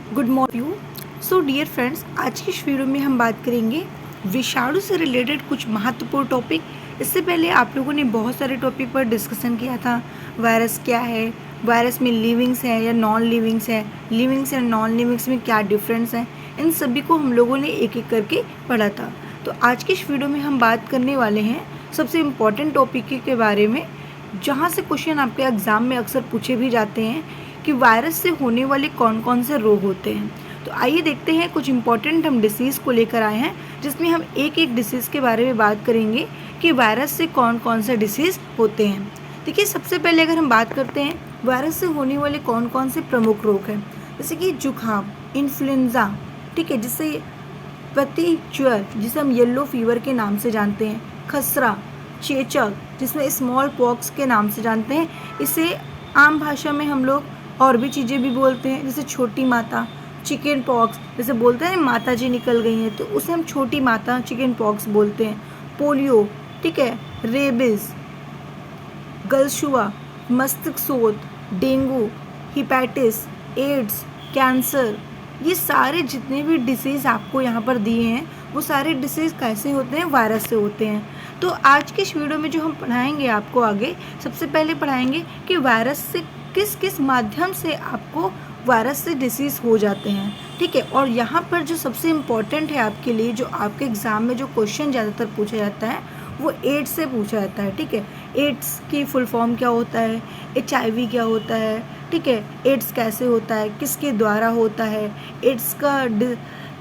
Good morning. So dear friends, आज की इस वीडियो में हम बात करेंगे विषाणु से रिलेटेड कुछ महत्वपूर्ण टॉपिक। इससे पहले आप लोगों ने बहुत सारे टॉपिक पर डिस्कशन किया था। वायरस क्या है, वायरस में लिविंग्स है या नॉन लिविंग्स है, लिविंग्स एंड नॉन लिविंग्स में क्या डिफरेंस है, इन सभी को हम लोगों ने एक एक करके पढ़ा था। तो आज की इस वीडियो में हम बात करने वाले हैं सबसे इम्पॉर्टेंट टॉपिक के बारे में, जहाँ से क्वेश्चन आपके एग्ज़ाम में अक्सर पूछे भी जाते हैं कि वायरस से होने वाले कौन कौन से रोग होते हैं। तो आइए देखते हैं, कुछ इंपॉर्टेंट हम डिसीज़ को लेकर आए हैं, जिसमें हम एक एक डिसीज़ के बारे में बात करेंगे कि वायरस से कौन कौन से डिसीज़ होते हैं। देखिए, सबसे पहले अगर हम बात करते हैं वायरस से होने वाले कौन कौन से प्रमुख रोग हैं, जैसे कि जुकाम, इन्फ्लुएंजा, ठीक है, जिससे प्रति ज्वर, जिसे हम येलो फीवर के नाम से जानते हैं, खसरा, चेचक, जिसमें स्मॉल पॉक्स के नाम से जानते हैं। इसे आम भाषा में हम लोग और भी चीज़ें भी बोलते हैं, जैसे छोटी माता, चिकन पॉक्स, जैसे बोलते हैं माता जी निकल गई हैं तो उसे हम छोटी माता चिकन पॉक्स बोलते हैं। पोलियो, ठीक है, रेबिस, गलशुआ, मस्तिष्क सोत, डेंगू, हिपैटिस, एड्स, कैंसर, ये सारे जितने भी डिसीज़ आपको यहाँ पर दिए हैं वो सारे डिसीज़ कैसे होते हैं, वायरस से होते हैं। तो आज के इस वीडियो में जो हम पढ़ाएंगे आपको आगे, सबसे पहले पढ़ाएंगे कि वायरस से किस किस माध्यम से आपको वायरस से डिसीज़ हो जाते हैं, ठीक है। और यहाँ पर जो सबसे इम्पॉर्टेंट है आपके लिए, जो आपके एग्ज़ाम में जो क्वेश्चन ज़्यादातर पूछा जाता है वो एड्स से पूछा जाता है, ठीक है। एड्स की फुल फॉर्म क्या होता है, HIV क्या होता है, ठीक है, एड्स कैसे होता है, किसके द्वारा होता है,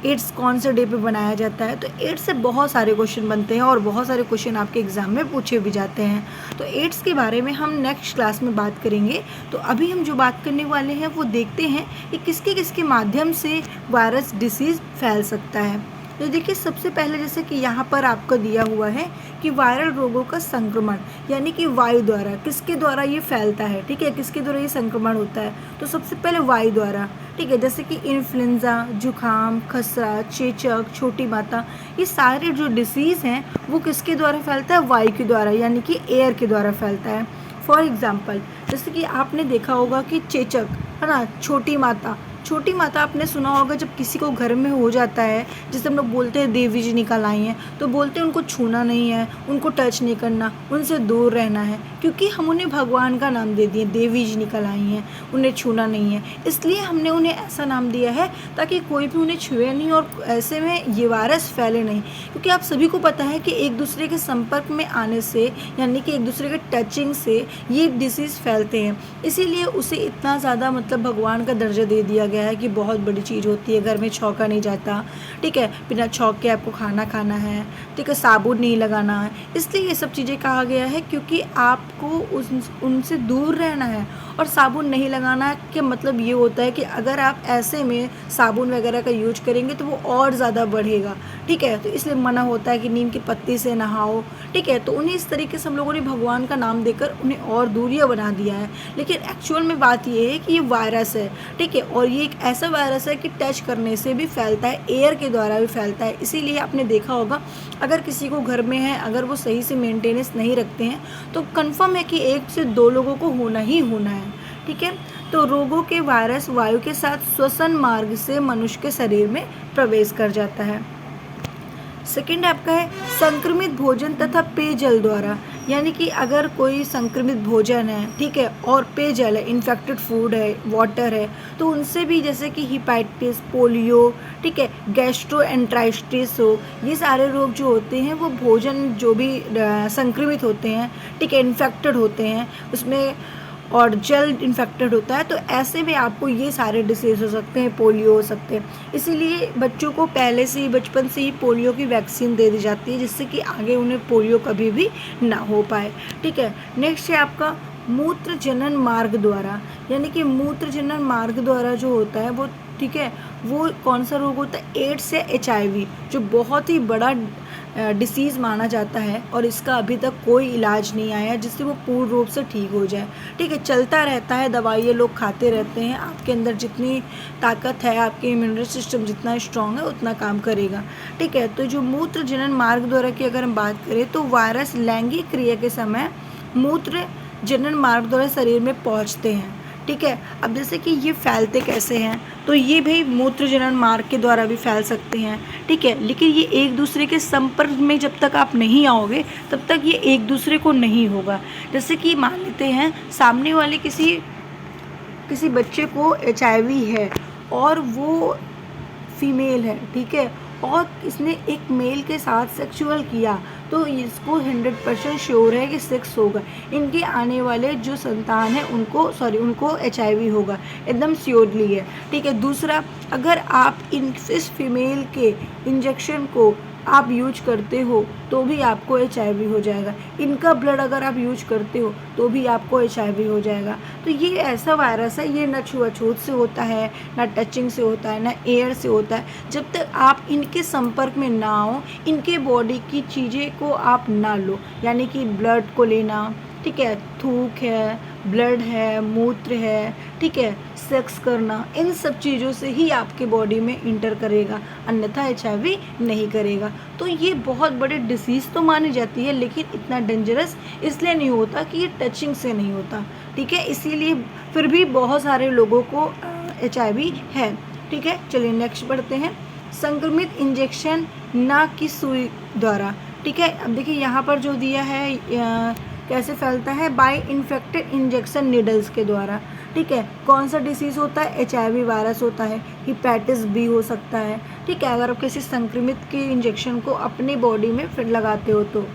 एड्स कौन से डे पे बनाया जाता है। तो एड्स से बहुत सारे क्वेश्चन बनते हैं और बहुत सारे क्वेश्चन आपके एग्ज़ाम में पूछे भी जाते हैं। तो एड्स के बारे में हम नेक्स्ट क्लास में बात करेंगे। तो अभी हम जो बात करने वाले हैं वो देखते हैं कि किसके किसके माध्यम से वायरस डिसीज़ फैल सकता है। तो देखिए, सबसे पहले जैसे कि यहाँ पर आपको दिया हुआ है कि वायरल रोगों का संक्रमण, यानी कि वायु द्वारा, किसके द्वारा ये फैलता है, ठीक है, किसके द्वारा ये संक्रमण होता है। तो सबसे पहले वायु द्वारा, ठीक है, जैसे कि इन्फ्लुएंजा, जुकाम, खसरा, चेचक, छोटी माता, ये सारे जो डिसीज़ हैं वो किसके द्वारा फैलता है, वायु के द्वारा, यानी कि एयर के द्वारा फैलता है। फॉर एग्ज़ाम्पल, जैसे कि आपने देखा होगा कि चेचक, है ना, छोटी माता आपने सुना होगा, जब किसी को घर में हो जाता है, जैसे हम लोग बोलते हैं देवी जी निकल आई हैं, तो बोलते हैं उनको छूना नहीं है, उनको टच नहीं करना, उनसे दूर रहना है, क्योंकि हम उन्हें भगवान का नाम दे दिए, देवी जी निकल आई हैं, उन्हें छूना नहीं है, इसलिए हमने उन्हें ऐसा नाम दिया है ताकि कोई भी उन्हें छुए नहीं और ऐसे में ये वायरस फैले नहीं। क्योंकि आप सभी को पता है कि एक दूसरे के संपर्क में आने से, यानी कि एक दूसरे के टचिंग से ये डिसीज़ फैलते हैं, इसीलिए उसे इतना ज़्यादा मतलब भगवान का दर्जा दे दिया गया है कि बहुत बड़ी चीज़ होती है, घर में छौंका नहीं जाता, ठीक है, बिना छौंक के आपको खाना खाना है, ठीक है, साबुन नहीं लगाना है, इसलिए ये सब चीज़ें कहा गया है, क्योंकि आपको उनसे दूर रहना है। और साबुन नहीं लगाना के मतलब ये होता है कि अगर आप ऐसे में साबुन वगैरह का यूज करेंगे तो वो और ज़्यादा बढ़ेगा, ठीक है, तो इसलिए मना होता है कि नीम की पत्ती से नहाओ, ठीक है। तो उन्हें इस तरीके से हम लोगों ने भगवान का नाम देकर उन्हें और दूरियां बना दिया है, लेकिन एक्चुअल में बात ये है कि ये वायरस है, ठीक है, और ये एक ऐसा वायरस है कि टच करने से भी फैलता है, एयर के द्वारा भी फैलता है। इसीलिए आपने देखा होगा, अगर किसी को घर में है, अगर वो सही से मेंटेनेंस नहीं रखते हैं तो कंफर्म है कि 1 से 2 लोगों को होना ही होना है, ठीक है। तो रोगों के वायरस वायु के साथ श्वसन मार्ग से मनुष्य के शरीर में प्रवेश कर जाता है। सेकेंड आपका है संक्रमित भोजन तथा पेयजल द्वारा, यानी कि अगर कोई संक्रमित भोजन है, ठीक है, और पेयजल है, इन्फेक्टेड फूड है, वाटर है, तो उनसे भी, जैसे कि हिपैटिस, पोलियो, ठीक है, गैस्ट्रोएंटेराइटिस हो, ये सारे रोग जो होते हैं वो भोजन जो भी संक्रमित होते हैं, ठीक है, इन्फेक्टेड होते हैं उसमें, और जल्द इन्फेक्टेड होता है, तो ऐसे में आपको ये सारे डिसीज़ हो सकते हैं, पोलियो हो सकते हैं। इसीलिए बच्चों को पहले से ही, बचपन से ही पोलियो की वैक्सीन दे दी जाती है, जिससे कि आगे उन्हें पोलियो कभी भी ना हो पाए, ठीक है। नेक्स्ट है आपका मूत्र जनन मार्ग द्वारा, यानी कि मूत्र जनन मार्ग द्वारा जो होता है वो, ठीक है, वो कौन सा रोग होता है, एड्स या HIV, जो बहुत ही बड़ा डिसीज़ माना जाता है और इसका अभी तक कोई इलाज नहीं आया जिससे वो पूर्ण रूप से ठीक हो जाए, ठीक है, चलता रहता है, दवाइयाँ लोग खाते रहते हैं, आपके अंदर जितनी ताकत है, आपके इम्यूनिटी सिस्टम जितना स्ट्रॉन्ग है उतना काम करेगा, ठीक है। तो जो मूत्र जनन मार्ग द्वारा की अगर हम बात करें तो वायरस लैंगिक क्रिया के समय मूत्र जनन मार्ग द्वारा शरीर में पहुँचते हैं, ठीक है। अब जैसे कि ये फैलते कैसे हैं, तो ये भाई मूत्रजनन मार्ग के द्वारा भी फैल सकते हैं, ठीक है। लेकिन ये एक दूसरे के संपर्क में जब तक आप नहीं आओगे तब तक ये एक दूसरे को नहीं होगा। जैसे कि मान लेते हैं सामने वाले किसी बच्चे को HIV है और वो फीमेल है, ठीक है, और इसने एक मेल के साथ सेक्सुअल किया, तो इसको 100% श्योर है कि सेक्स होगा। इनके आने वाले जो संतान है उनको HIV होगा, एकदम श्योरली है, ठीक है। दूसरा, अगर आप इस फीमेल के इंजेक्शन को आप यूज करते हो तो भी आपको HIV हो जाएगा। इनका ब्लड अगर आप यूज करते हो तो भी आपको HIV हो जाएगा। तो ये ऐसा वायरस है, ये ना छुआछूत से होता है, ना टचिंग से होता है, ना एयर से होता है। जब तक आप इनके संपर्क में ना आओ, इनके बॉडी की चीज़ें को आप ना लो, यानी कि ब्लड को लेना, ठीक है, थूक है, ब्लड है, मूत्र है, ठीक है, सेक्स करना, इन सब चीज़ों से ही आपके बॉडी में इंटर करेगा, अन्यथा HIV नहीं करेगा। तो ये बहुत बड़े डिसीज़ तो मानी जाती है, लेकिन इतना डेंजरस इसलिए नहीं होता कि ये टचिंग से नहीं होता, ठीक है। इसीलिए फिर भी बहुत सारे लोगों को HIV है, ठीक है। चलिए नेक्स्ट बढ़ते हैं। संक्रमित इंजेक्शन ना कि सुई द्वारा, ठीक है। अब देखिए यहाँ पर जो दिया है कैसे फैलता है, बाय इन्फेक्टेड इंजेक्शन नीडल्स के द्वारा, ठीक है। कौन सा डिसीज़ होता है, HIV वायरस होता है, हेपेटाइटिस B हो सकता है, ठीक है, अगर आप किसी संक्रमित के इंजेक्शन को अपनी बॉडी में फिर लगाते हो तो।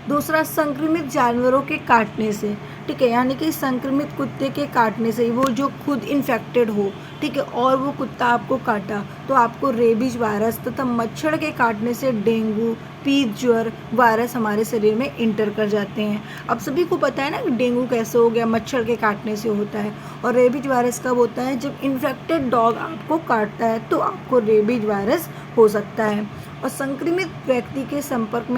दूसरा, संक्रमित जानवरों के काटने से, ठीक है, यानी कि संक्रमित कुत्ते के काटने से, वो जो खुद इन्फेक्टेड हो, ठीक है, और वो कुत्ता आपको काटा तो आपको रेबीज वायरस तथा मच्छर के काटने से डेंगू, पीत ज्वर वायरस हमारे शरीर में इंटर कर जाते हैं। अब सभी को पता है ना कि डेंगू कैसे हो गया, मच्छर के काटने से होता है। और रेबीज वायरस कब होता है, जब इन्फेक्टेड डॉग आपको काटता है तो आपको रेबीज वायरस हो सकता है। और संक्रमित व्यक्ति के संपर्क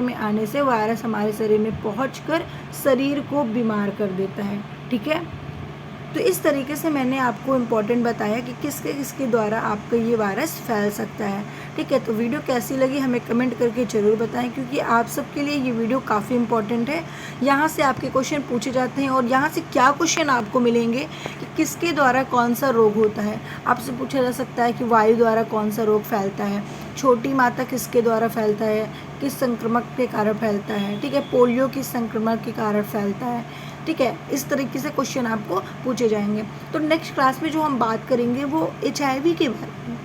में आने से वायरस हमारे शरीर में पहुंचकर शरीर को बीमार कर देता है, ठीक है। तो इस तरीके से मैंने आपको इम्पोर्टेंट बताया कि किसके किसके द्वारा आपका ये वायरस फैल सकता है, ठीक है। तो वीडियो कैसी लगी हमें कमेंट करके ज़रूर बताएं, क्योंकि आप सबके लिए ये वीडियो काफ़ी इम्पोर्टेंट है। यहाँ से आपके क्वेश्चन पूछे जाते हैं और यहाँ से क्या क्वेश्चन आपको मिलेंगे कि किसके द्वारा कौन सा रोग होता है। आपसे पूछा जा सकता है कि वायु द्वारा कौन सा रोग फैलता है, छोटी माता किसके द्वारा फैलता है, किस संक्रमण के कारण फैलता है, ठीक है, पोलियो किस संक्रमण के कारण फैलता है, ठीक है। इस तरीके से क्वेश्चन आपको पूछे जाएंगे। तो नेक्स्ट क्लास में जो हम बात करेंगे वो HIV के बारे में,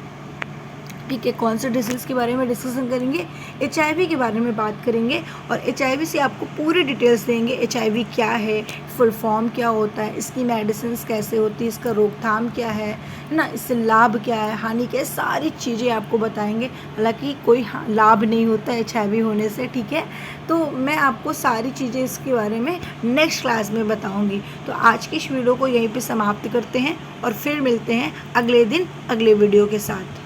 ठीक है, कौन से डिसीज़ के बारे में डिस्कशन करेंगे, HIV के बारे में बात करेंगे। और HIV से आपको पूरी डिटेल्स देंगे, HIV क्या है, फुल फॉर्म क्या होता है, इसकी मेडिसिन कैसे होती है, इसका रोकथाम क्या है ना, इससे लाभ क्या है, हानि क्या है, सारी चीज़ें आपको बताएंगे। हालांकि कोई लाभ नहीं होता HIV होने से, ठीक है। तो मैं आपको सारी चीज़ें इसके बारे में नेक्स्ट क्लास में बताऊंगी। तो आज की इस वीडियो को यहीं पे समाप्त करते हैं और फिर मिलते हैं अगले दिन अगले वीडियो के साथ।